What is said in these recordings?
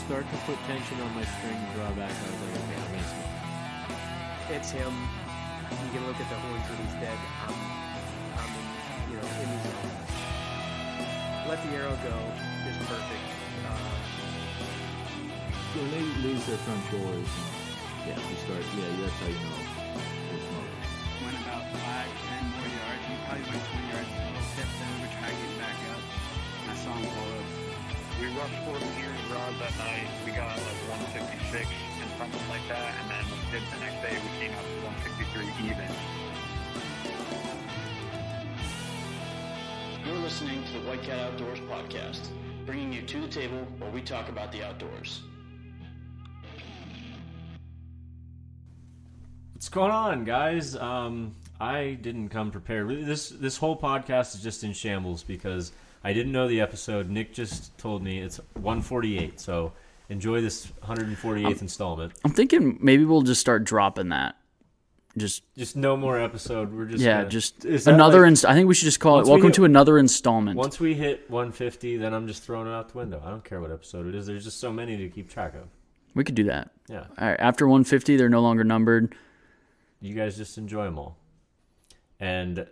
start to put tension on my string drawback, I was like, okay, I'm gonna smoke. It's him. You can look at the horns when he's dead. I'm in the zone. Let the arrow go is perfect. When they lose their front shoulders, yeah, you start. Yeah, that's how you know they're smoking. Went about 5-10 more yards. He probably went 20 yards, a little tip, then we tried getting back up. And I saw him pull up. We rushed 40 years rods that night. We got like 156 and something like that, and then the next day we came out to 163 even. You're listening to the White Cat Outdoors podcast, bringing you to the table where we talk about the outdoors. What's going on, guys? I didn't come prepared. This whole podcast is just in shambles because I didn't know the episode. Nick just told me it's 148, so enjoy this 148th installment. I'm thinking maybe we'll just start dropping that. Just no more episode. We're just another. I think we should just call it "Welcome to another installment." Once we hit 150, then I'm just throwing it out the window. I don't care what episode it is. There's just so many to keep track of. We could do that. Yeah. All right. After 150, they're no longer numbered. You guys just enjoy them all, and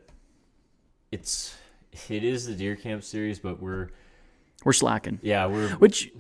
it is the Deer Camp series, but we're slacking. Yeah, which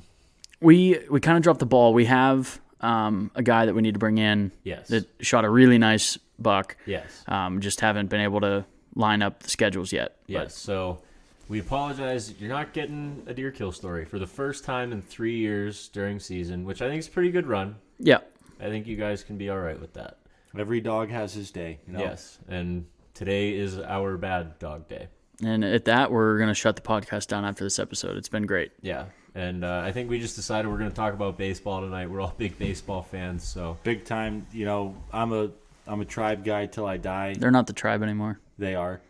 we kind of dropped the ball. We have a guy that we need to bring in. Yes. That shot a really nice buck. Yes. Just haven't been able to line up the schedules yet. Yes. So we apologize. You're not getting a deer kill story for the first time in 3 years during season, which I think is a pretty good run. Yeah. I think you guys can be all right with that. Every dog has his day. You know? Yes. And today is our bad dog day. And at that, we're going to shut the podcast down after this episode. It's been great. Yeah. And I think we just decided we're going to talk about baseball tonight. We're all big baseball fans, so big time. You know, I'm a Tribe guy till I die. They're not the Tribe anymore. They are.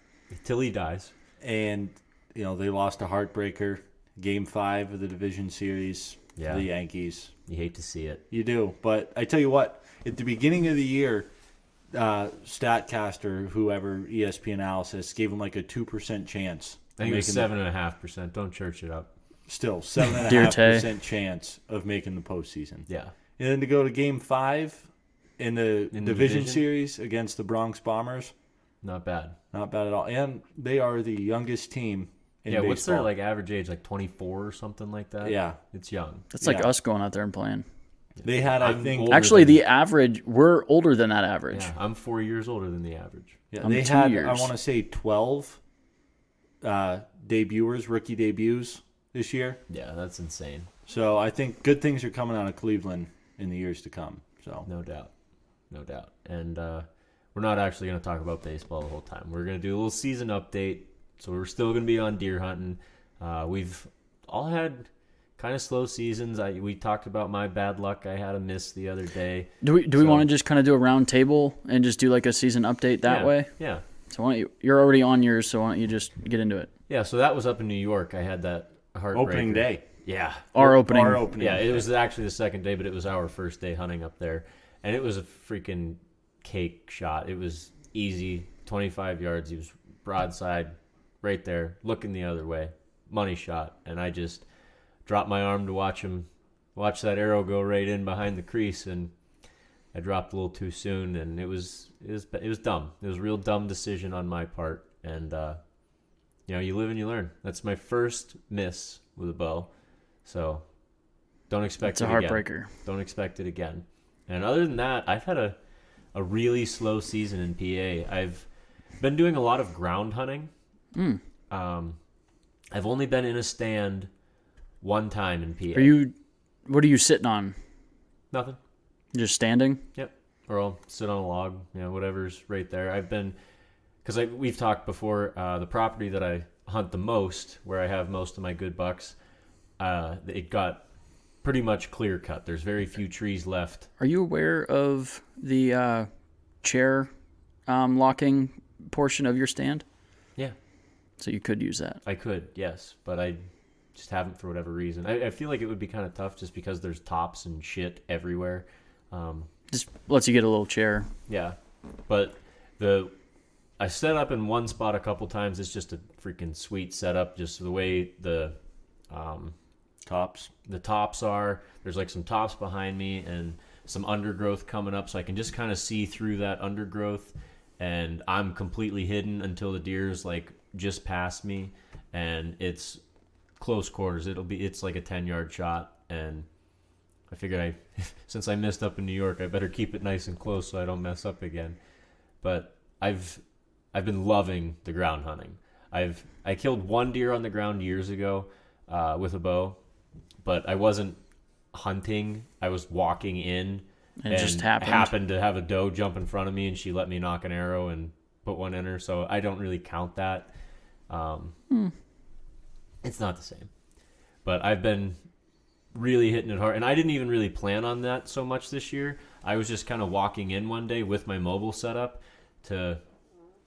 Till he dies. And you know, they lost a heartbreaker, Game 5 of the division series to the Yankees. You hate to see it. You do. But I tell you what, at the beginning of the year, Statcaster, whoever, ESPN analysis, gave them like a 2% chance. I think it was 7.5%. Don't church it up. Still, 7.5% chance of making the postseason. Yeah. And then to go to Game 5 in the division series against the Bronx Bombers. Not bad. Not bad at all. And they are the youngest team in baseball. What's their average age? Like 24 or something like that? Yeah. It's young. That's like us going out there and playing. They had, I think... Actually, the average, we're older than that average. Yeah, I'm 4 years older than the average. Yeah, they had, I want to say, 12 rookie debuts this year. Yeah, that's insane. So I think good things are coming out of Cleveland in the years to come. So no doubt. And we're not actually going to talk about baseball the whole time. We're going to do a little season update. So we're still going to be on deer hunting. We've all had kind of slow seasons. We talked about my bad luck. I had a miss the other day. Do we want to just kind of do a round table and just do like a season update that way? Yeah. So why don't you're already on yours, so why don't you just get into it? Yeah. So that was up in New York. I had that heartbreaker. Opening day. Yeah. Our opening. Yeah, it was actually the second day, but it was our first day hunting up there. And it was a freaking cake shot. It was easy, 25 yards. He was broadside right there, looking the other way. Money shot. And I just dropped my arm to watch that arrow go right in behind the crease, and I dropped a little too soon, and it was dumb. It was a real dumb decision on my part. And you live and you learn. That's my first miss with a bow. So don't expect it again. It's a heartbreaker. Don't expect it again. And other than that, I've had a really slow season in PA. I've been doing a lot of ground hunting. I've only been in a stand one time in PA. What are you sitting on? Nothing. Just standing? Yep. Or I'll sit on a log, whatever's right there. Because we've talked before, the property that I hunt the most, where I have most of my good bucks, it got pretty much clear cut. There's very few trees left. Are you aware of the chair locking portion of your stand? Yeah. So you could use that. I could, yes, but I just haven't for whatever reason. I feel like it would be kind of tough just because there's tops and shit everywhere. Just lets you get a little chair. Yeah, but I set up in one spot a couple times. It's just a freaking sweet setup. Just the way the Tops. The tops are. There's like some tops behind me and some undergrowth coming up, so I can just kind of see through that undergrowth, and I'm completely hidden until the deer's like just past me, and it's close quarters. It's like a 10-yard shot, and I figured since I missed up in New York, I better keep it nice and close so I don't mess up again. But I've been loving the ground hunting. I killed one deer on the ground years ago with a bow, but I wasn't hunting. I was walking in, and it just happened to have a doe jump in front of me, and she let me knock an arrow and put one in her. So I don't really count that. It's not the same. But I've been really hitting it hard, and I didn't even really plan on that so much this year. I was just kind of walking in one day with my mobile set up to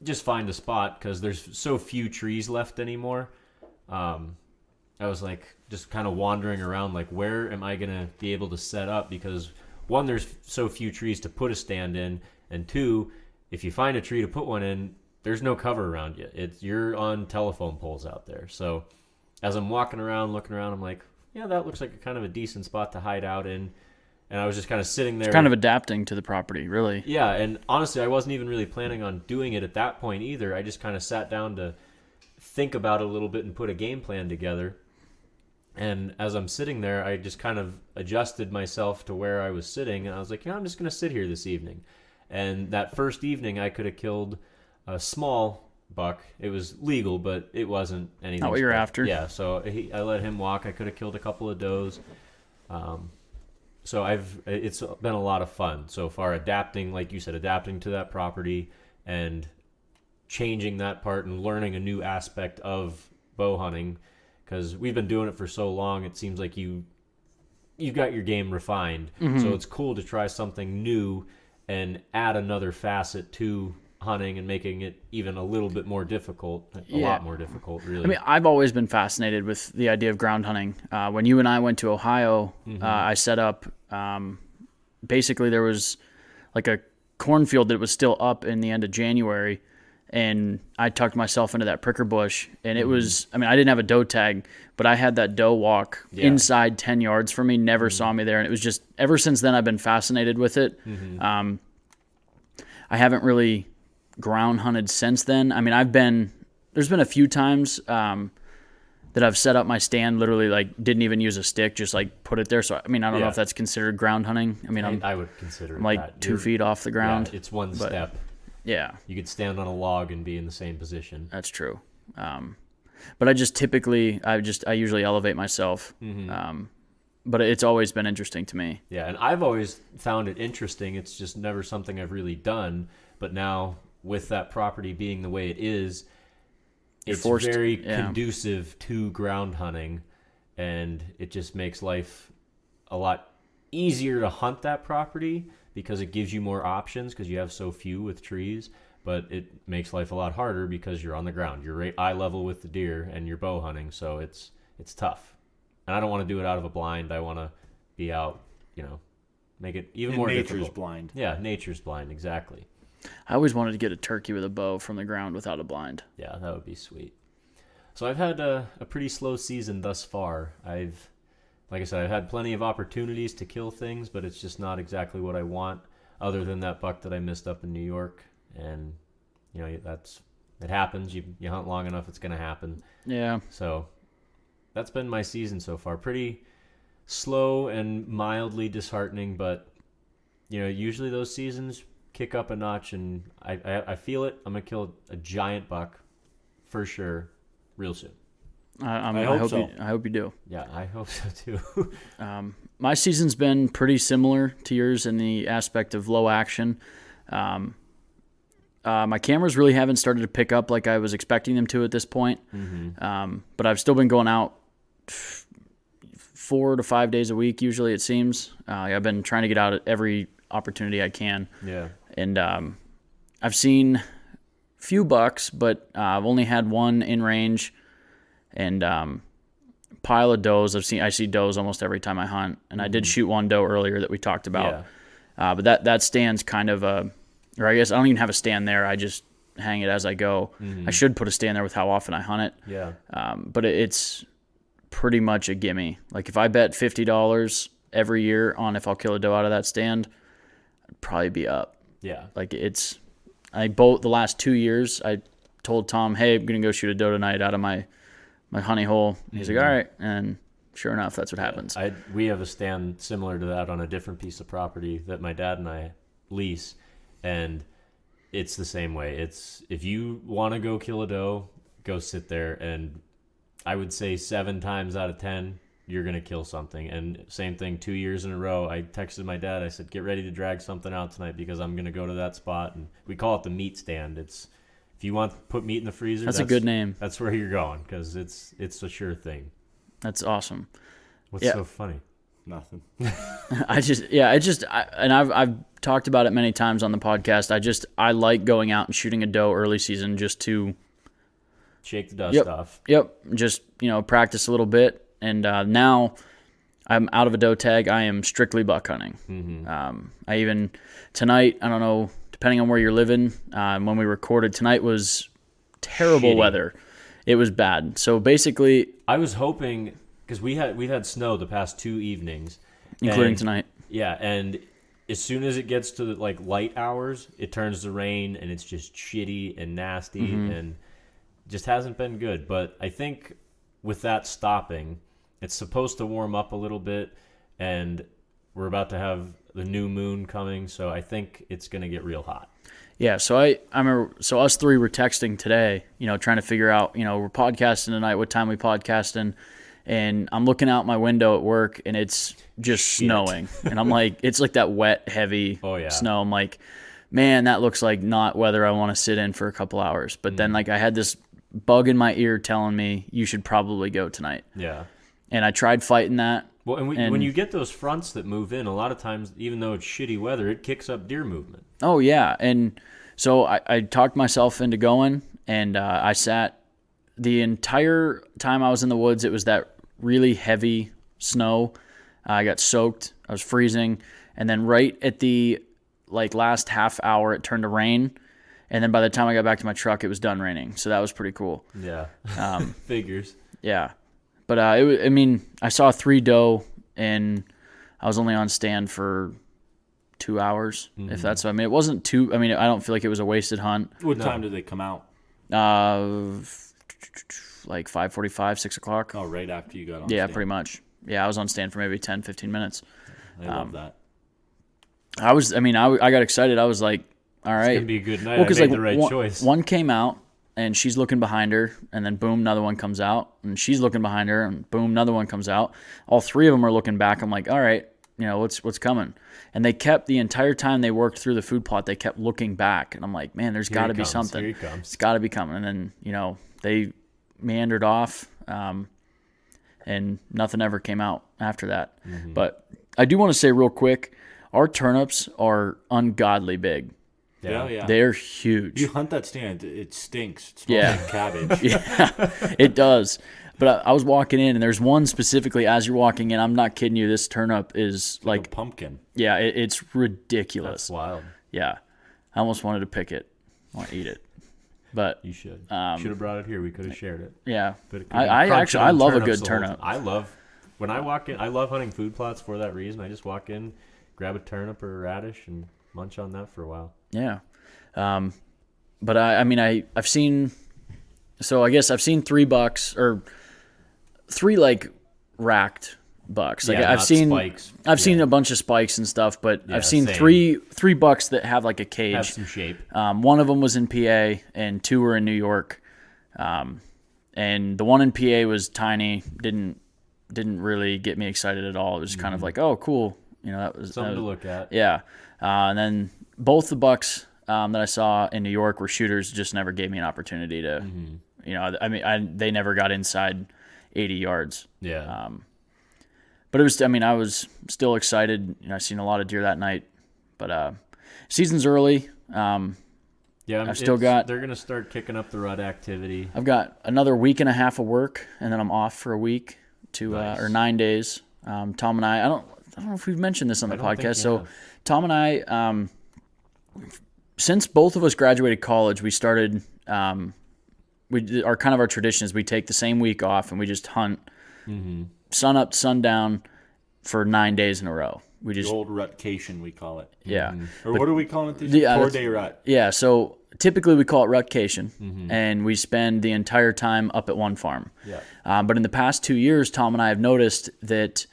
just find a spot because there's so few trees left anymore. I was like just kind of wandering around, like, where am I gonna be able to set up? Because one, there's so few trees to put a stand in, and two, if you find a tree to put one in, there's no cover around you. You're on telephone poles out there. So as I'm walking around, looking around, I'm like, yeah, that looks like a kind of a decent spot to hide out in. And I was just kind of sitting there. It's kind of adapting to the property, really. Yeah, and honestly, I wasn't even really planning on doing it at that point either. I just kind of sat down to think about it a little bit and put a game plan together. And as I'm sitting there, I just kind of adjusted myself to where I was sitting, and I was like, I'm just going to sit here this evening. And that first evening, I could have killed a small buck. It was legal, but it wasn't anything. Not what you're after. Yeah, so I let him walk. I could have killed a couple of does. So it's been a lot of fun so far, adapting, like you said, adapting to that property and changing that part and learning a new aspect of bow hunting. Because we've been doing it for so long, it seems like you've got your game refined. Mm-hmm. So it's cool to try something new and add another facet to hunting and making it even a little bit more difficult, a lot more difficult, really. I mean, I've always been fascinated with the idea of ground hunting. When you and I went to Ohio, I set up, basically there was like a cornfield that was still up in the end of January, and I tucked myself into that pricker bush, and it was, I mean, I didn't have a doe tag, but I had that doe walk inside 10 yards from me, never saw me there, and it was just, ever since then I've been fascinated with it. I haven't really ground hunted since then. I mean, there's been a few times that I've set up my stand, literally like didn't even use a stick, just like put it there. So, I mean, I don't know if that's considered ground hunting. I mean, I would consider I'm like that. 2 feet off the ground. Yeah, it's one step. Yeah. You could stand on a log and be in the same position. That's true. But I just typically, I usually elevate myself. But it's always been interesting to me. Yeah, and I've always found it interesting. It's just never something I've really done. But now, with that property being the way it is, it's very conducive to ground hunting, and it just makes life a lot easier to hunt that property because it gives you more options because you have so few with trees. But it makes life a lot harder because you're on the ground. You're right eye level with the deer, and you're bow hunting, so it's tough. And I don't want to do it out of a blind. I want to be out, make it even more difficult. Nature's blind. Yeah, nature's blind, exactly. I always wanted to get a turkey with a bow from the ground without a blind. Yeah, that would be sweet. So I've had a pretty slow season thus far. Like I said, I've had plenty of opportunities to kill things, but it's just not exactly what I want, other than that buck that I missed up in New York. And, it happens. You hunt long enough, it's going to happen. Yeah. So that's been my season so far. Pretty slow and mildly disheartening, but, usually those seasons kick up a notch, and I feel it. I'm going to kill a giant buck for sure real soon. I hope you do. Yeah, I hope so too. My season's been pretty similar to yours in the aspect of low action. My cameras really haven't started to pick up like I was expecting them to at this point. But I've still been going out 4 to 5 days a week, usually it seems. I've been trying to get out at every opportunity I can. Yeah. And I've seen few bucks, but I've only had one in range, and pile of does. I see does almost every time I hunt, and I did shoot one doe earlier that we talked about. Yeah. But that stand's kind of or I guess I don't even have a stand there. I just hang it as I go. I should put a stand there with how often I hunt it. Yeah. But it's pretty much a gimme. Like if I bet $50 every year on if I'll kill a doe out of that stand, I'd probably be up. Yeah. Like the last 2 years, I told Tom, hey, I'm going to go shoot a doe tonight out of my honey hole. He's like, all right. And sure enough, that's what happens. We have a stand similar to that on a different piece of property that my dad and I lease, and it's the same way. It's if you want to go kill a doe, go sit there, and I would say 7 times out of 10 you're gonna kill something. And same thing, 2 years in a row, I texted my dad. I said, get ready to drag something out tonight because I'm gonna go to that spot. And we call it the meat stand. It's if you want to put meat in the freezer, That's a good name. That's where you're going because it's a sure thing. That's awesome. What's so funny? Nothing. I've talked about it many times on the podcast. I like going out and shooting a doe early season just to shake the dust off. Yep. Just, practice a little bit. And now I'm out of a doe tag. I am strictly buck hunting. Mm-hmm. Tonight, I don't know, depending on where you're living, when we recorded, tonight was terrible Shitty weather. It was bad. So basically, I was hoping because we've had snow the past 2 evenings, including tonight. Yeah, and as soon as it gets to like light hours, it turns to rain and it's just shitty and nasty and just hasn't been good. But I think with that stopping, it's supposed to warm up a little bit, and we're about to have the new moon coming, so I think it's going to get real hot. Yeah, so I remember, so us three were texting today, trying to figure out, we're podcasting tonight, what time we podcasting, and I'm looking out my window at work, and it's just snowing, and I'm like, it's like that wet, heavy snow. I'm like, man, that looks like not weather I want to sit in for a couple hours. But then, like, I had this bug in my ear telling me you should probably go tonight. Yeah, and I tried fighting that. Well, and when you get those fronts that move in, a lot of times, even though it's shitty weather, it kicks up deer movement. Oh, yeah. And so I talked myself into going, and I sat the entire time I was in the woods. It was that really heavy snow. I got soaked. I was freezing. And then right at the last half hour, it turned to rain. And then by the time I got back to my truck, it was done raining. So that was pretty cool. Yeah. Figures. Yeah. But I saw 3 doe, and I was only on stand for 2 hours, if that's. It wasn't too. I don't feel like it was a wasted hunt. What time did they come out? Like 5:45, 6 o'clock. Oh, right after you got on. Yeah, stand. pretty much. Yeah, I was on stand for maybe 10, 15 minutes. I love that. I got excited. I was like, all right, it's gonna be a good night. I made the right choice. One came out, and she's looking behind her, and then boom, another one comes out, and she's looking behind her, and boom, another one comes out. All 3 of them are looking back. I'm like, all right, what's coming? And they kept the entire time they worked through the food plot, they kept looking back, and I'm like, man, there's got to be something. Here he comes. It's got to be coming. And then they meandered off, and nothing ever came out after that. Mm-hmm. But I do want to say real quick, our turnips are ungodly big. Yeah. They're huge. You hunt that stand, it stinks. It smells like cabbage. Yeah, it does. But I was walking in, and there's one specifically as you're walking in. I'm not kidding you. This turnip is like a pumpkin. Yeah, it's ridiculous. That's wild. Yeah. I almost wanted to pick it. I want to eat it. But you should. Should have brought it here. We could have shared it. Yeah. But I love a good turnip. When I walk in, I love hunting food plots for that reason. I just walk in, grab a turnip or a radish, and munch on that for a while. Yeah. But I've seen, so I guess I've seen 3 bucks or 3 racked bucks. Like I've seen spikes. I've seen a bunch of spikes and stuff, but I've seen same. three bucks that have like a cage. Have some shape. One of them was in PA and 2 were in New York. And the one in PA was tiny, didn't really get me excited at all. It was kind of like, oh, cool. That was something to look at. Yeah. And then both the bucks that I saw in New York were shooters, just never gave me an opportunity to, they never got inside 80 yards. Yeah. But it was, I was still excited. I seen a lot of deer that night, but season's early. I've still got. They're gonna start kicking up the rut activity. I've got another week and a half of work, and then I'm off for a week or 9 days. Tom and I don't know if we've mentioned this on the podcast. So Tom and I, since both of us graduated college, we started. Our tradition is we take the same week off and we just hunt sun up, sundown for 9 days in a row. We The just old rutcation, we call it. yeah. Or what are we calling it? Yeah, Day rut. Yeah, so typically we call it rutcation, and we spend the entire time up at one farm. Yeah. But in the past 2 years, Tom and I have noticed that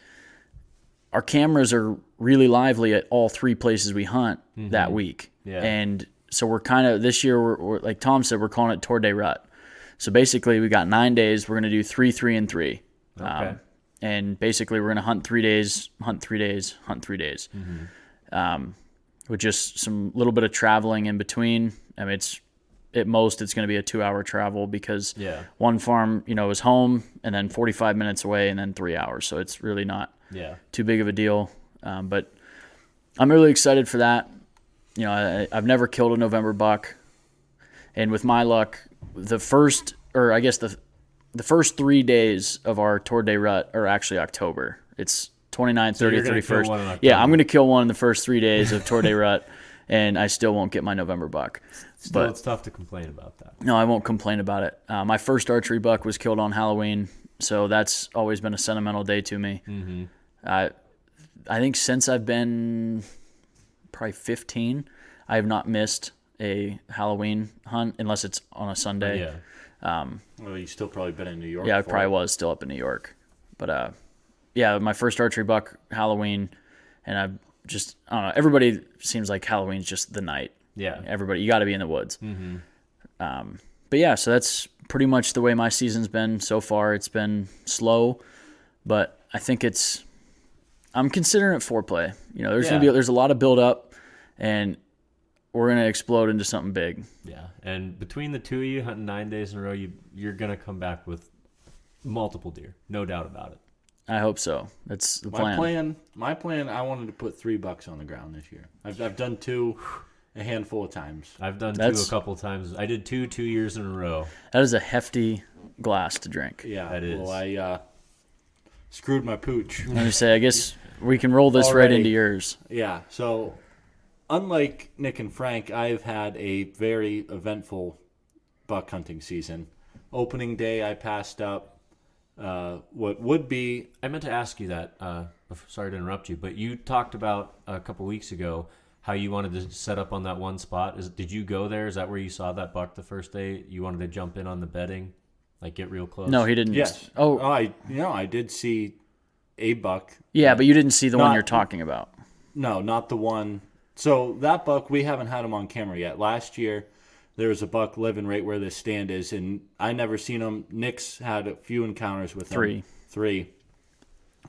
our cameras are really lively at all 3 places we hunt that week. Yeah. And so we're kind of, this year, we're like Tom said, we're calling it Tour Day Rut. So basically we got 9 days. We're going to do 3, 3, and 3. Okay. And basically we're going to hunt 3 days, hunt 3 days, hunt 3 days. With just some little bit of traveling in between. I mean, at most it's going to be a 2-hour travel because one farm, is home and then 45 minutes away and then 3 hours. So it's really not too big of a deal. But I'm really excited for that. I've never killed a November buck. And with my luck, the first 3 days of our Tour Day Rut are actually October. It's 29th, 30th, 31st. Yeah, I'm going to kill one in the first 3 days of Tour Day Rut, and I still won't get my November buck. But it's tough to complain about that. No, I won't complain about it. My first archery buck was killed on Halloween, so that's always been a sentimental day to me. I think since I've been probably 15, I have not missed a Halloween hunt unless it's on a Sunday. Well, you still probably been in New York. Yeah, I probably was still up in New York. But, my first archery buck, Halloween, and I don't know, everybody seems like Halloween's just the night. Yeah. Everybody, you got to be in the woods. But yeah, so that's pretty much the way my season's been so far. It's been slow, but I think I'm considering it foreplay. There's a lot of build up, and we're going to explode into something big. Yeah, and between the two of you hunting 9 days in a row, you're going to come back with multiple deer, no doubt about it. I hope so. That's the plan. My plan, I wanted to put 3 bucks on the ground this year. I've done 2 a handful of times. I've done 2 a couple times. I did 2 years in a row. That is a hefty glass to drink. Yeah, that is. Well, I screwed my pooch. Let me say, I guess we can roll this right into yours. Yeah, so unlike Nick and Frank, I've had a very eventful buck hunting season. Opening day, I passed up what would be... I meant to ask you that. Sorry to interrupt you, but you talked about a couple weeks ago how you wanted to set up on that one spot. Did you go there? Is that where you saw that buck the first day? You wanted to jump in on the bedding, like get real close? No, he didn't. Yes. Oh, I did see a buck. Yeah, but you didn't see the one you're talking about. No, not the one. So that buck, we haven't had him on camera yet. Last year, there was a buck living right where this stand is, and I never seen him. Nick's had a few encounters with him. 3.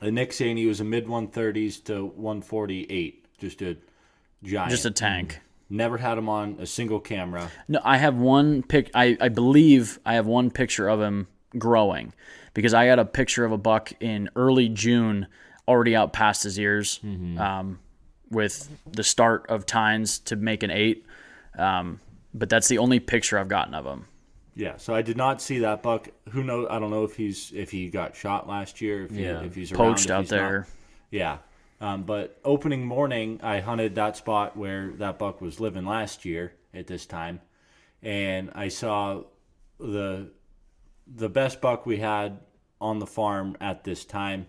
And Nick's saying he was a mid-130s to 148. Just a giant. Just a tank. Never had him on a single camera. No, I have one I believe I have one picture of him growing, because I got a picture of a buck in early June, already out past his ears, with the start of tines to make an 8. But that's the only picture I've gotten of him. Yeah, so I did not see that buck. Who knows? I don't know if he got shot last year. If he's poached around, out there. Not. Yeah. But opening morning, I hunted that spot where that buck was living last year at this time, and I saw the best buck we had on the farm at this time,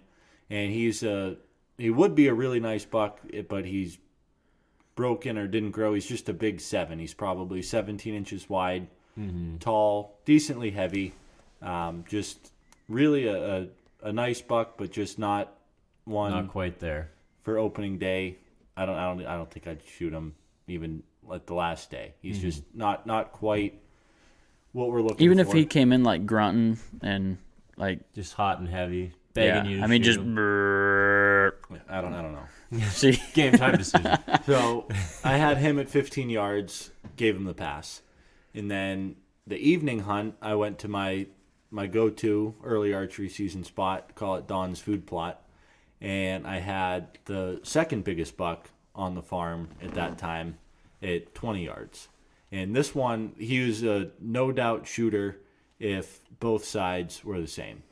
and he would be a really nice buck, but he's broken or didn't grow. He's just a big 7. He's probably 17 inches wide, tall, decently heavy, just really a nice buck, but just not quite there. For opening day. I don't think I'd shoot him even at the last day. He's just not quite what we're looking for. Even if he came in like grunting and like just hot and heavy, begging you to I mean, shoot just him. I don't know. See, Game time decision. So I had him at 15 yards, gave him the pass. And then the evening hunt, I went to my go-to early archery season spot, call it Don's Food Plot. And I had the second biggest buck on the farm at that time at 20 yards. And this one, he was a no-doubt shooter if both sides were the same.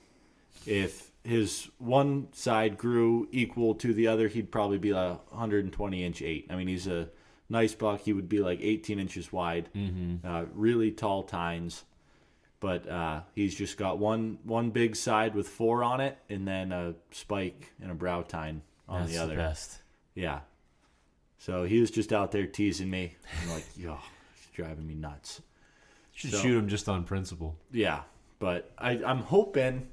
If his one side grew equal to the other, he'd probably be a 120-inch 8. I mean, he's a nice buck. He would be like 18 inches wide, really tall tines. but he's just got one big side with 4 on it, and then a spike and a brow tine on That's the other. best. Yeah. So he was just out there teasing me. I'm like, yo, he's driving me nuts. You should So- shoot him just on principle. Yeah, but I'm hoping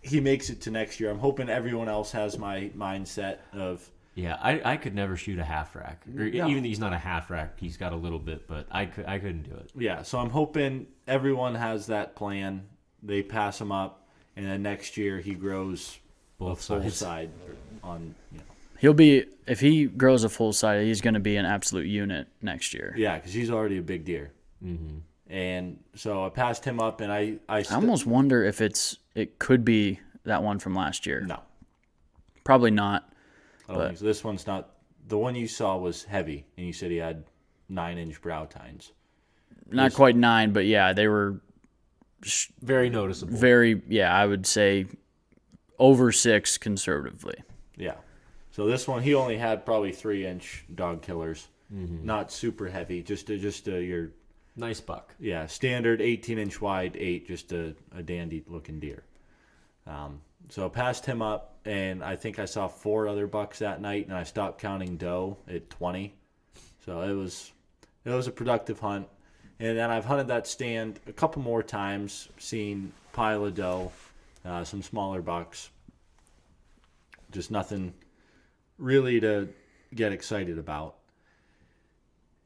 he makes it to next year. I'm hoping everyone else has my mindset of, Yeah, I could never shoot a half rack. Or No. even he's not a half rack. He's got a little bit, but I couldn't do it. yeah, so I'm hoping everyone has that plan. They pass him up, and then next year he grows Both a full sides. side on, He'll be, if he grows a full side, he's going to be an absolute unit next year. yeah, because he's already a big deer. Mm-hmm. And so I passed him up, and I I almost wonder if it could be that one from last year. no, Probably not. I don't think so. This one's not. The one you saw was heavy, and you said he had 9-inch brow tines. Not quite 9, but yeah, they were Very noticeable. I would say over 6 conservatively. Yeah. So this one, he only had probably 3-inch dog killers. Not super heavy, just your Nice buck. standard 18-inch wide 8, just a dandy looking deer. So I passed him up, and I think I saw 4 other bucks that night, and I stopped counting doe at 20. So it was a productive hunt. And then I've hunted that stand a couple more times, seen pile of doe, some smaller bucks. Just nothing really to get excited about.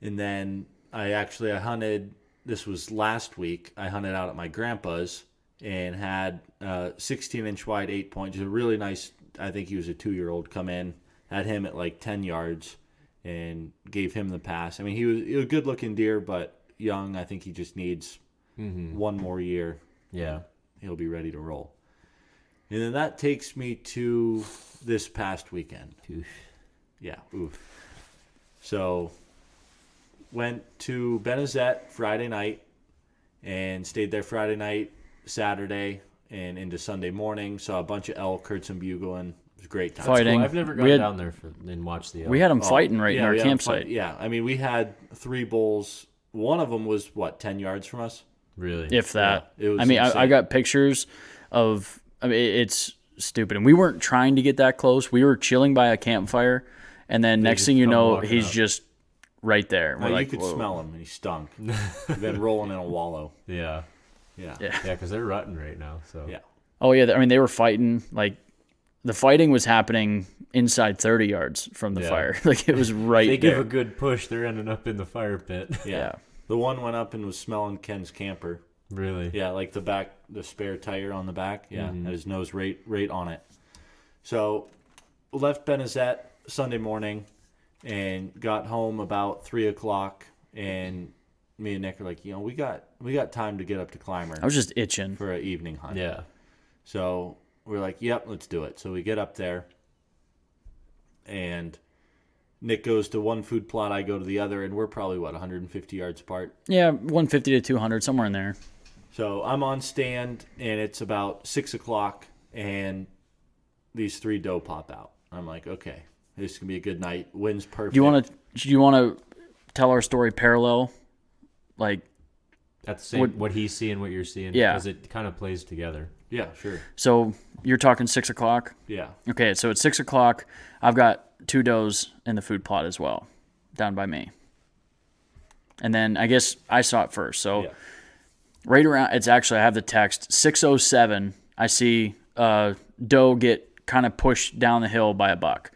And then I hunted, this was last week, I hunted out at my grandpa's and had 16-inch wide 8-point, just a really nice, I think he was a 2-year-old, come in, had him at like 10 yards and gave him the pass. I mean, he was a good-looking deer, but young. I think he just needs one more year. Yeah. He'll be ready to roll. And then that takes me to this past weekend. Oof. Yeah, oof. So, went to Benazet Friday night and stayed there Friday night, Saturday, and into Sunday morning. Saw a bunch of elk, heard some bugling. It was a great time. Fighting. Cool. I've never We gone had- down there and watched the elk. We had them fighting right in our we had 'em campsite. fight- Yeah, I mean, we had 3 bulls. One of them was, 10 yards from us? Really. If that. Yeah, it was I mean, I insane. got pictures of. I mean, it's stupid, and we weren't trying to get that close. We were chilling by a campfire, and then next just thing you come know, walking he's up. just right there. No, We're you could "Whoa." smell him, and he stunk. He'd been rolling in a wallow. Yeah. Yeah. Yeah. Yeah, because they're rutting right now. So. Yeah. Oh yeah, I mean they were fighting. Like the fighting was happening inside 30 yards from the Yeah. fire. Like it was right They there. give a good push. They're ending up in the fire pit. Yeah. The one went up and was smelling Ken's camper. Really. Yeah, like the spare tire on the back. Yeah, Mm-hmm. had his nose right on it. So, left Benazet Sunday morning and got home about 3:00. And me and Nick are like, we got time to get up to Climber I was just itching. for an evening hunt. Yeah. So we're like, yep, let's do it. So we get up there, and Nick goes to one food plot, I go to the other, and we're probably 150 yards apart. Yeah, 150 to 200, somewhere in there. So I'm on stand, and it's about 6:00, and these 3 doe pop out. I'm like, okay, this is gonna be a good night. Wind's perfect. Do you want to tell our story parallel? Like, At the same, what he's seeing, what you're seeing. Yeah. Because it kind of plays together. Yeah, sure. so you're talking 6:00. Yeah. Okay, so at 6:00, I've got 2 does in the food plot as well, down by me. And then I guess I saw it first. So Yeah. right around, it's actually, I have the text, 6:07, I see doe get kind of pushed down the hill by a buck.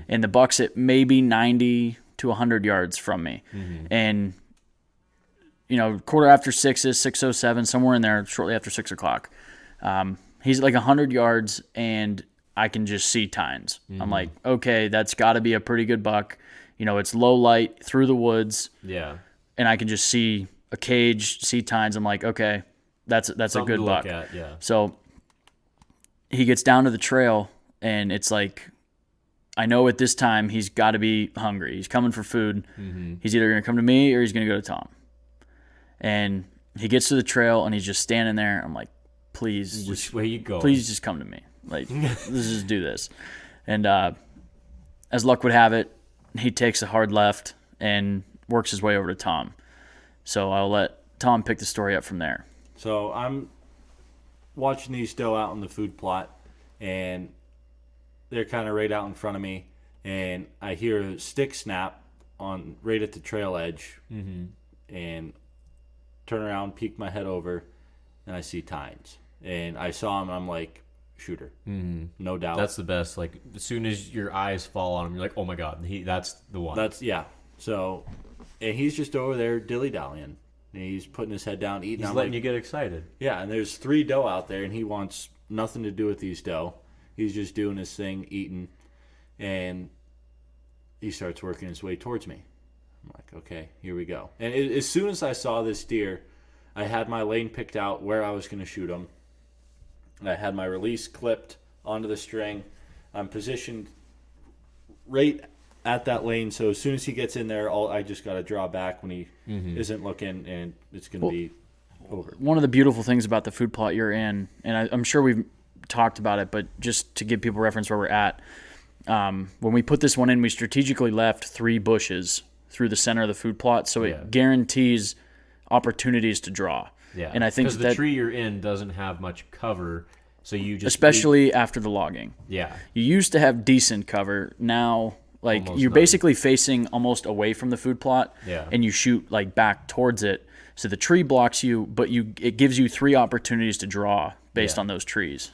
And the buck's at maybe 90 to 100 yards from me. And, quarter after 6 is 6:07, somewhere in there, shortly after 6:00. He's at like 100 yards, and I can just see tines. I'm like, okay, that's got to be a pretty good buck. It's low light through the woods, Yeah. and I can just see a cage, see tines. I'm like, okay, that's a Something good to buck. look at, yeah. So he gets down to the trail, and it's like, I know at this time he's got to be hungry. He's coming for food. He's either going to come to me or he's going to go to Tom. And he gets to the trail, and he's just standing there. I'm like, please, Which way you go? please just come to me. Like, let's just do this. And as luck would have it, he takes a hard left and works his way over to Tom. So I'll let Tom pick the story up from there. So I'm watching these doe out on the food plot, and they're kind of right out in front of me, and I hear a stick snap on right at the trail edge, and turn around, peek my head over, and I see tines. And I saw him, and I'm like, shooter, no doubt. That's the best. Like, as soon as your eyes fall on him, you're like, oh my god, that's the one. Yeah. So, and he's just over there dilly-dallying. And he's putting his head down, eating. He's letting you get excited. Yeah, and there's 3 doe out there, and he wants nothing to do with these doe. He's just doing his thing, eating, and he starts working his way towards me. I'm like, okay, here we go. And as soon as I saw this deer, I had my lane picked out where I was going to shoot him. I had my release clipped onto the string. I'm positioned right at that lane, so as soon as he gets in there, I just got to draw back when he isn't looking, and it's going to be over. One of the beautiful things about the food plot you're in, and I'm sure we've talked about it, but just to give people reference where we're at, when we put this one in, we strategically left 3 bushes through the center of the food plot, so it guarantees opportunities to draw. Yeah, and I think because the tree you're in doesn't have much cover, so you just especially after the logging. Yeah, you used to have decent cover. Now, like Almost you're none. basically facing almost away from the food plot, and you shoot like back towards it. So the tree blocks you, but it gives you 3 opportunities to draw based on those trees.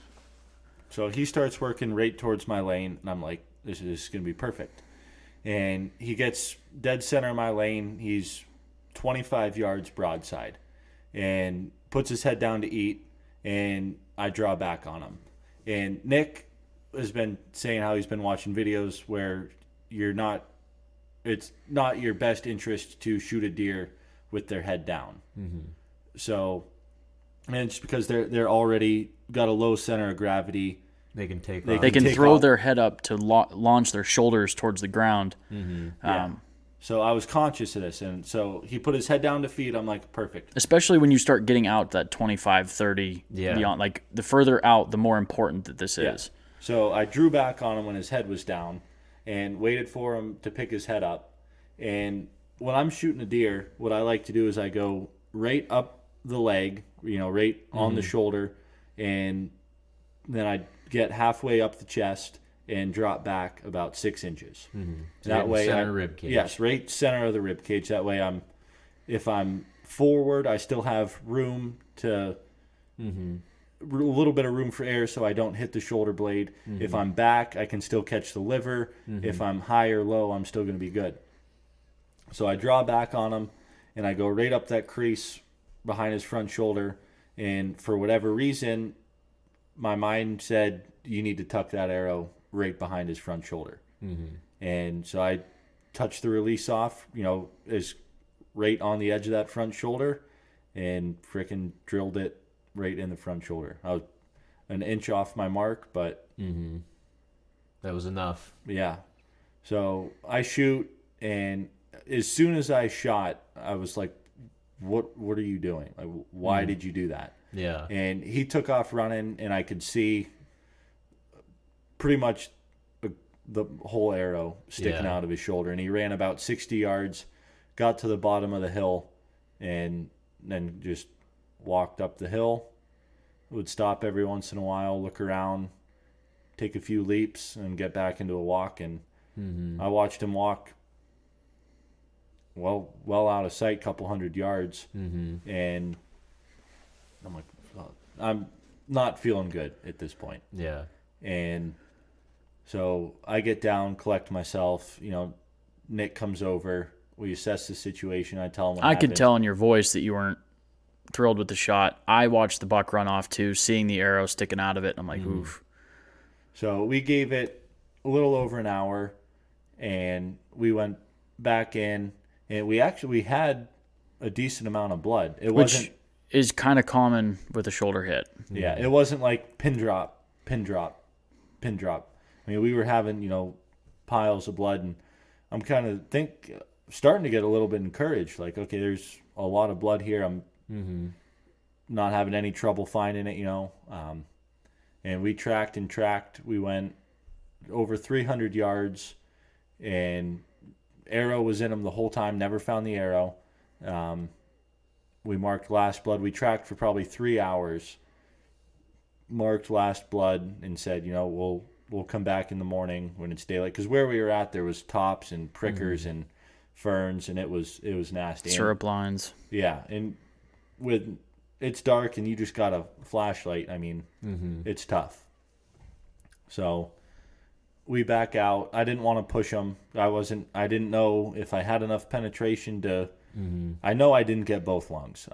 So he starts working right towards my lane, and I'm like, this is going to be perfect. And he gets dead center of my lane. He's 25 yards broadside and puts his head down to eat, and I draw back on him. And Nick has been saying how he's been watching videos where it's not your best interest to shoot a deer with their head down. So, and it's because they're already got a low center of gravity. they can take They off. can take throw off. their head up to launch their shoulders towards the ground. So I was conscious of this, and so he put his head down to feed. I'm like, perfect. Especially when you start getting out that 25, 30 beyond. Like the further out, the more important that this is. So I drew back on him when his head was down and waited for him to pick his head up. And when I'm shooting a deer, what I like to do is I go right up the leg, right on the shoulder, and then I get halfway up the chest and drop back about 6 inches. So That way, center rib cage. Yes, right center of the rib cage. That way, if I'm forward, I still have room to a little bit of room for air, so I don't hit the shoulder blade. If I'm back, I can still catch the liver. If I'm high or low, I'm still going to be good. So I draw back on him, and I go right up that crease behind his front shoulder. And for whatever reason, my mind said, you need to tuck that arrow right behind his front shoulder. And so I touched the release off, is right on the edge of that front shoulder, and frickin' drilled it right in the front shoulder. I was an inch off my mark, but That was enough. yeah. So I shoot, and as soon as I shot, I was like, what are you doing? Like, why did you do that? Yeah. And he took off running, and I could see pretty much the whole arrow sticking out of his shoulder. And he ran about 60 yards, got to the bottom of the hill, and then just walked up the hill. Would stop every once in a while, look around, take a few leaps, and get back into a walk. And I watched him walk well out of sight, couple hundred yards. And I'm like, I'm not feeling good at this point. Yeah. And so I get down, collect myself. Nick comes over. We assess the situation. I tell him what I happened. could tell in your voice that you weren't thrilled with the shot. I watched the buck run off too, seeing the arrow sticking out of it. And I'm like, oof. So we gave it a little over an hour, and we went back in, and we had a decent amount of blood. It wasn't. Which is kind of common with a shoulder hit. Yeah, it wasn't like pin drop. I mean, we were having, piles of blood, and I'm kind of starting to get a little bit encouraged. Like, okay, there's a lot of blood here. I'm not having any trouble finding it, and we tracked. We went over 300 yards, and arrow was in him the whole time. Never found the arrow. We marked last blood. We tracked for probably 3 hours, marked last blood, and said, we'll come back in the morning when it's daylight. Because where we were at, there was tops and prickers and ferns, and it was nasty. Syrup lines. Yeah, and it's dark and you just got a flashlight. I mean, it's tough. So we back out. I didn't want to push them. I didn't know if I had enough penetration to. I know I didn't get both lungs.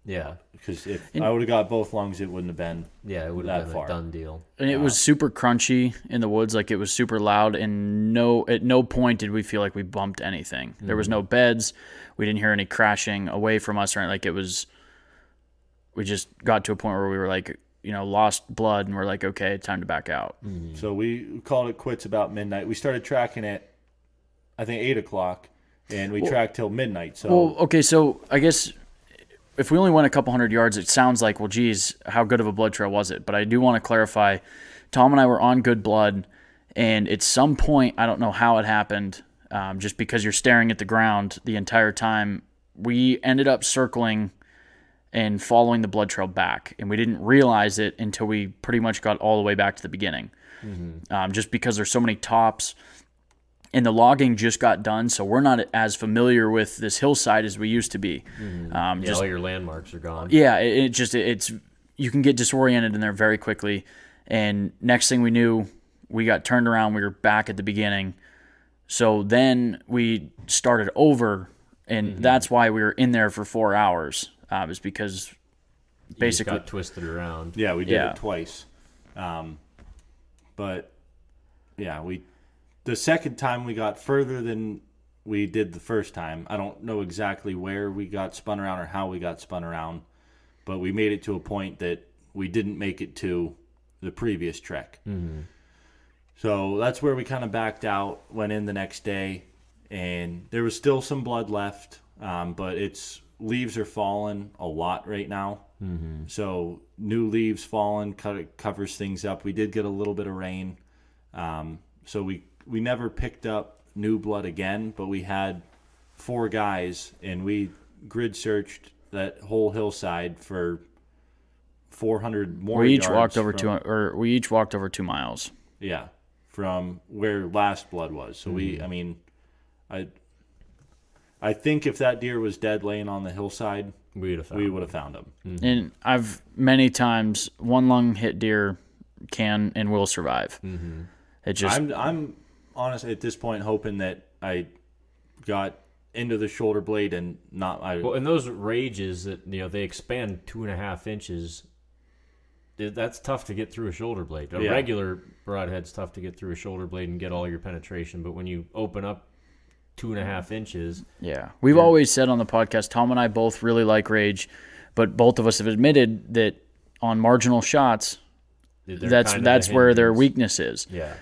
Because if I would have got both lungs, it wouldn't have been. Yeah, it would have been a done deal. And it was super crunchy in the woods, like it was super loud, and at no point did we feel like we bumped anything. There was no beds. We didn't hear any crashing away from us or anything. Like it was. We just got to a point where we were like, lost blood, and we're like, okay, time to back out. So we called it quits about midnight. We started tracking it, I think 8 o'clock, and we tracked till midnight. So so I guess if we only went a couple hundred yards, it sounds like, well, geez, how good of a blood trail was it? But I do want to clarify, Tom and I were on good blood, and at some point, I don't know how it happened, just because you're staring at the ground the entire time, we ended up circling and following the blood trail back. And we didn't realize it until we pretty much got all the way back to the beginning. Just because there's so many tops, and the logging just got done, so we're not as familiar with this hillside as we used to be. All your landmarks are gone. Yeah, it's you can get disoriented in there very quickly. And next thing we knew, we got turned around. We were back at the beginning. So then we started over, and that's why we were in there for 4 hours. Is because You basically just got twisted around. yeah, we did it twice. But yeah, the second time we got further than we did the first time. I don't know exactly where we got spun around or how we got spun around, but we made it to a point that we didn't make it to the previous trek. So that's where we kind of backed out, went in the next day, and there was still some blood left, but leaves are falling a lot right now. So new leaves falling covers things up. We did get a little bit of rain. So we never picked up new blood again, but we had 4 guys, and we grid searched that whole hillside for 400 more we each yards walked over we each walked over 2 miles. Yeah, from where last blood was. So I think if that deer was dead laying on the hillside, we would have found him. And I've many times, one lung hit deer can and will survive. It just I'm honestly at this point hoping that I got into the shoulder blade and not. Well, in those rages that they expand 2.5 inches. That's tough to get through a shoulder blade. A regular broadhead's tough to get through a shoulder blade and get all your penetration, but when you open up 2.5 inches. Yeah. We've always said on the podcast, Tom and I both really like rage, but both of us have admitted that on marginal shots, that's where their weakness is. Yeah.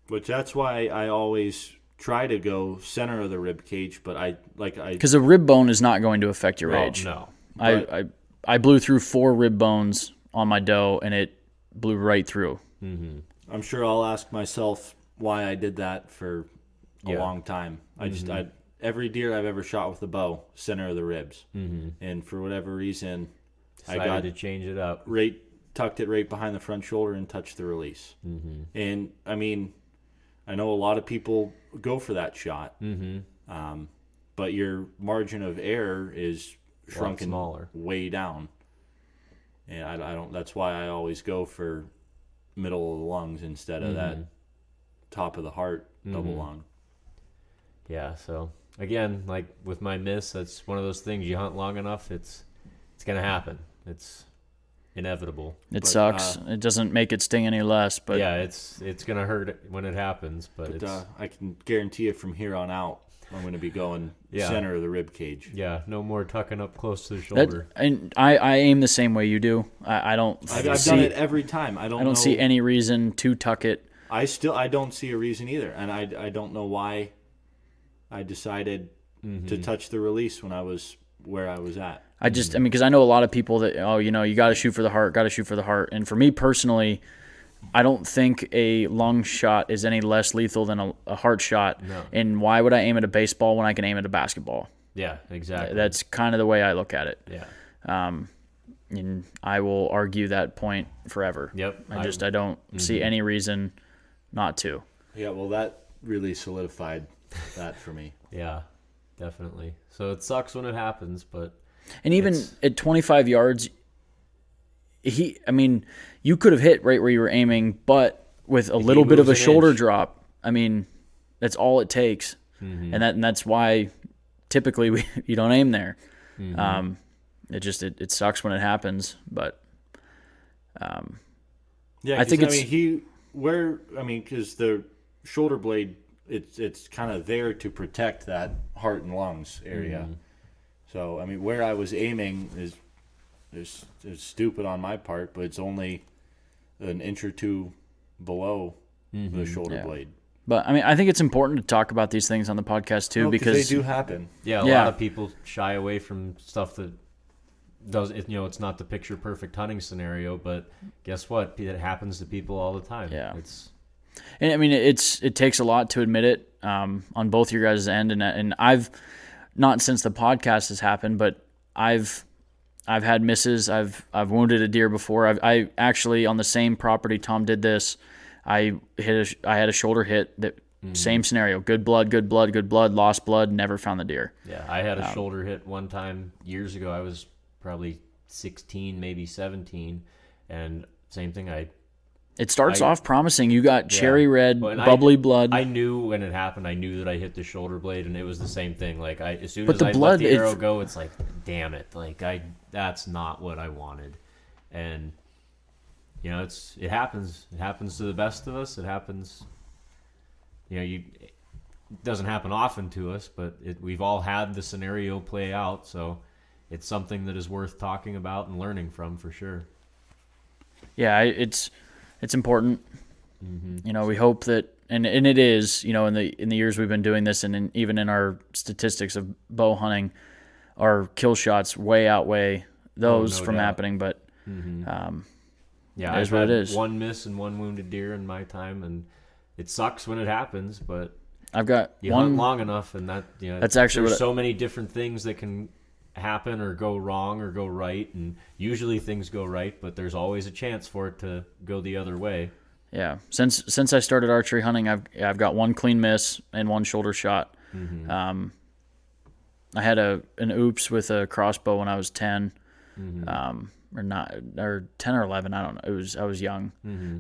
Which that's why I always try to go center of the rib cage, but because a rib bone is not going to affect your rage. No. I blew through 4 rib bones on my doe, and it blew right through. I'm sure I'll ask myself why I did that for a long time. Every deer I've ever shot with a bow, center of the ribs, and for whatever reason, I got to change it up. Tucked it right behind the front shoulder and touched the release. And I mean, I know a lot of people go for that shot, but your margin of error is shrunken smaller, way down. And I don't. That's why I always go for middle of the lungs instead of that top of the heart double lung. Yeah. So again, like with my miss, that's one of those things. You hunt long enough, it's gonna happen. It's inevitable. It sucks. It doesn't make it sting any less. But yeah, it's gonna hurt when it happens. But I can guarantee you from here on out, I'm going to be going center of the rib cage. Yeah, no more tucking up close to the shoulder. And I aim the same way you do. I don't. I've done it every time. I don't see any reason to tuck it. I don't see a reason either, and I don't know why I decided to touch the release when I was where I was at. I mean, because I know a lot of people that you got to shoot for the heart, and for me personally, I don't think a lung shot is any less lethal than a heart shot. No. And why would I aim at a baseball when I can aim at a basketball? Yeah, exactly. That's kind of the way I look at it. Yeah. And I will argue that point forever. Yep. I don't see any reason not to. Yeah, well, that really solidified that for me. Yeah, definitely. So it sucks when it happens, but And even at 25 yards, you could have hit right where you were aiming, but with a little bit of a moves an shoulder inch. drop, that's all it takes. And that's why typically you don't aim there. It sucks when it happens, but Yeah, I think because the shoulder blade, it's kind of there to protect that heart and lungs area. So where I was aiming is stupid on my part, but it's only an inch or two below the shoulder blade. But I think it's important to talk about these things on the podcast too, because they do happen. yeah, a lot of people shy away from stuff that it's not the picture perfect hunting scenario, but guess what? It happens to people all the time. Yeah. It takes a lot to admit it on both your guys' end, and I've not since the podcast has happened, but I've had misses. I've wounded a deer before. I actually on the same property Tom did this. I had a shoulder hit that same scenario. Good blood, lost blood, never found the deer. Yeah, I had a shoulder hit one time years ago. I was probably 16, maybe 17, and same thing. It starts off promising. You got cherry red, Well, and bubbly blood. I knew when it happened. I knew that I hit the shoulder blade, and it was the same thing. Like as soon But as the I blood, let the arrow go, it's like, damn it! Like that's not what I wanted, and it happens. It happens to the best of us. It happens. It doesn't happen often to us, but we've all had the scenario play out. So it's something that is worth talking about and learning from for sure. Yeah, it's important. We hope that, and it is. In the years we've been doing this, and even in our statistics of bow hunting, our kill shots way outweigh those no from doubt. happening. But Yeah, It is I've what had it is. one miss and one wounded deer in my time, and it sucks when it happens. But I've got you one. hunt long enough, and That's actually there's what so many different things that can happen or go wrong or go right, and usually things go right, but there's always a chance for it to go the other way. Yeah, since I started archery hunting, I've got one clean miss and one shoulder shot. I had an oops with a crossbow when I was 10, or 10 or 11. I don't know. I was young,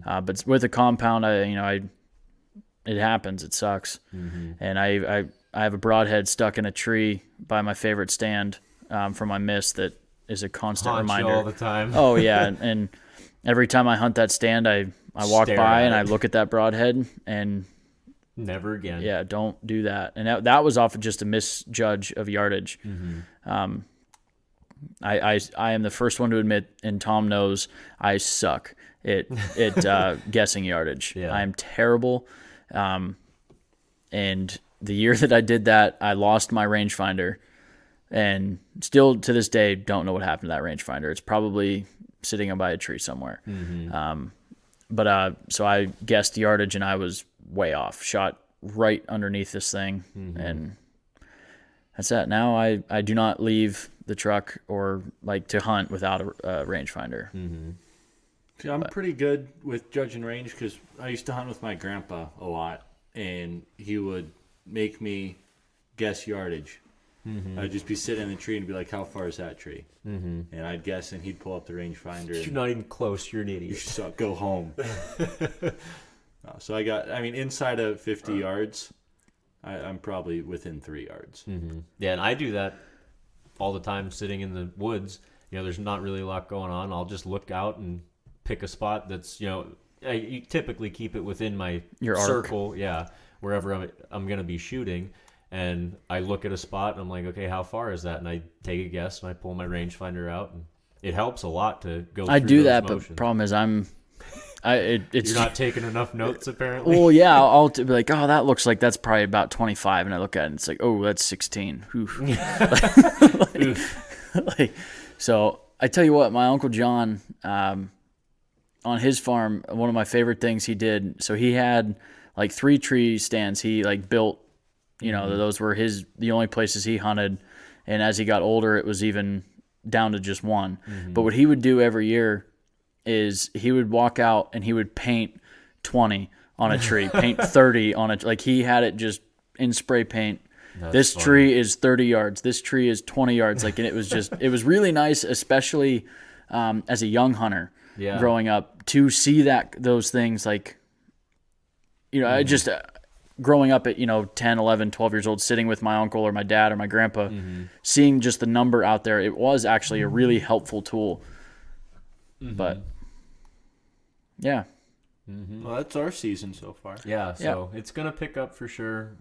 but with a compound, it happens. It sucks, and I have a broadhead stuck in a tree by my favorite stand from my miss that is a constant Haunt you reminder all the time. Oh yeah, and every time I hunt that stand, I walk Stare by at and it. I look at that broadhead and Never again. yeah, don't do that. And that was off of just a misjudge of yardage. I am the first one to admit, and Tom knows, I suck at guessing yardage. Yeah. I am terrible. And the year that I did that, I lost my rangefinder, and still to this day don't know what happened to that rangefinder. It's probably sitting up by a tree somewhere. So I guessed yardage, and I was way off. Shot right underneath this thing, and that's that. Now I do not leave the truck or like to hunt without a rangefinder. See, I'm pretty good with judging range because I used to hunt with my grandpa a lot, and he would make me guess yardage. I'd just be sitting in the tree and be like, "How far is that tree?" And I'd guess, and he'd pull up the rangefinder. You're And, not even close. You're an you idiot. suck. Go home. So I got. Inside of 50 yards, I'm probably within 3 yards. Yeah, and I do that all the time sitting in the woods. There's not really a lot going on. I'll just look out and pick a spot that's, you typically keep it within Your arc. circle, wherever I'm going to be shooting. And I look at a spot and I'm like, okay, how far is that? And I take a guess and I pull my rangefinder out. And it helps a lot to go I through do those that, motions. but problem is it's You're not taking enough notes, apparently. well, yeah, I'll be like, oh, that looks like that's probably about 25, and I look at it and it's like, oh, that's 16. Oof. So I tell you what, my Uncle John, on his farm, one of my favorite things he did. So he had like 3 tree stands. He like built, those were the only places he hunted. And as he got older, it was even down to just one. But what he would do every year is he would walk out and he would paint 20 on a tree, paint 30 on it. Like he had it just in spray paint. This funny. tree is 30 yards. This tree is 20 yards. Like, and it was really nice, especially as a young hunter growing up, to see those things. Like, I just growing up at 10, 11, 12 years old, sitting with my uncle or my dad or my grandpa, seeing just the number out there, it was actually a really helpful tool. But yeah. Well, that's our season so far. Yeah, so it's gonna pick up for sure.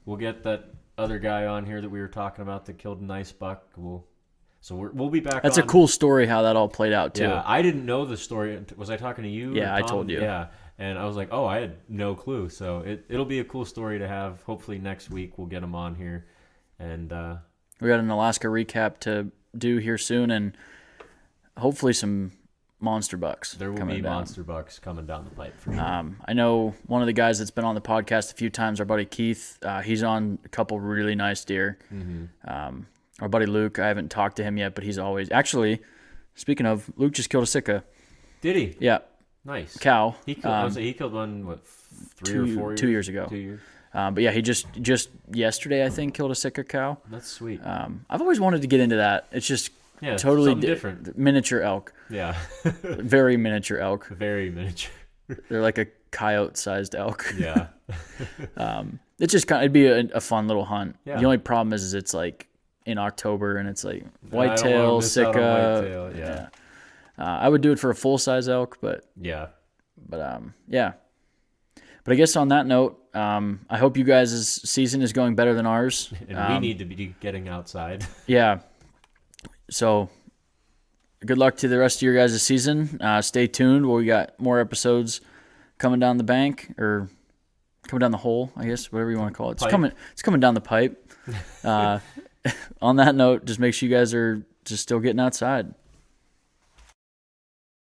We'll get that other guy on here that we were talking about that killed a nice buck. We'll be back. That's a cool story how that all played out too. Yeah, I didn't know the story. Was I talking to you? Yeah, or I Tom? told you. Yeah, and I was like, oh, I had no clue. So it'll be a cool story to have. Hopefully next week we'll get him on here, and we got an Alaska recap to do here soon, and hopefully some monster bucks. there will be monster bucks coming down the pipe for sure. I know one of the guys that's been on the podcast a few times, our buddy Keith. He's on a couple really nice deer. Our buddy Luke, I haven't talked to him yet, but he's always actually. Speaking of, Luke just killed a Sika. Did he? Yeah, Nice. cow. He killed. He killed one. What? 3 or 4 years? 2 years ago. 2 years. But yeah, he just yesterday I think killed a Sika cow. That's sweet. I've always wanted to get into that. It's just Yeah, totally something different. Miniature elk, Yeah. very miniature elk. Very miniature. They're like a coyote-sized elk. Yeah. It's just it'd be a fun little hunt. Yeah. The only problem is it's like in October and it's like I don't wanna whitetail, miss out on Sika. whitetail, yeah. I would do it for a full-size elk, but Yeah. yeah. But I guess on that note, I hope you guys' season is going better than ours. And we need to be getting outside. Yeah. So good luck to the rest of your guys' season. Stay tuned. We got more episodes coming down the bank, or coming down the hole, I guess, whatever you want to call it. It's coming down the pipe. On that note, just make sure you guys are just still getting outside.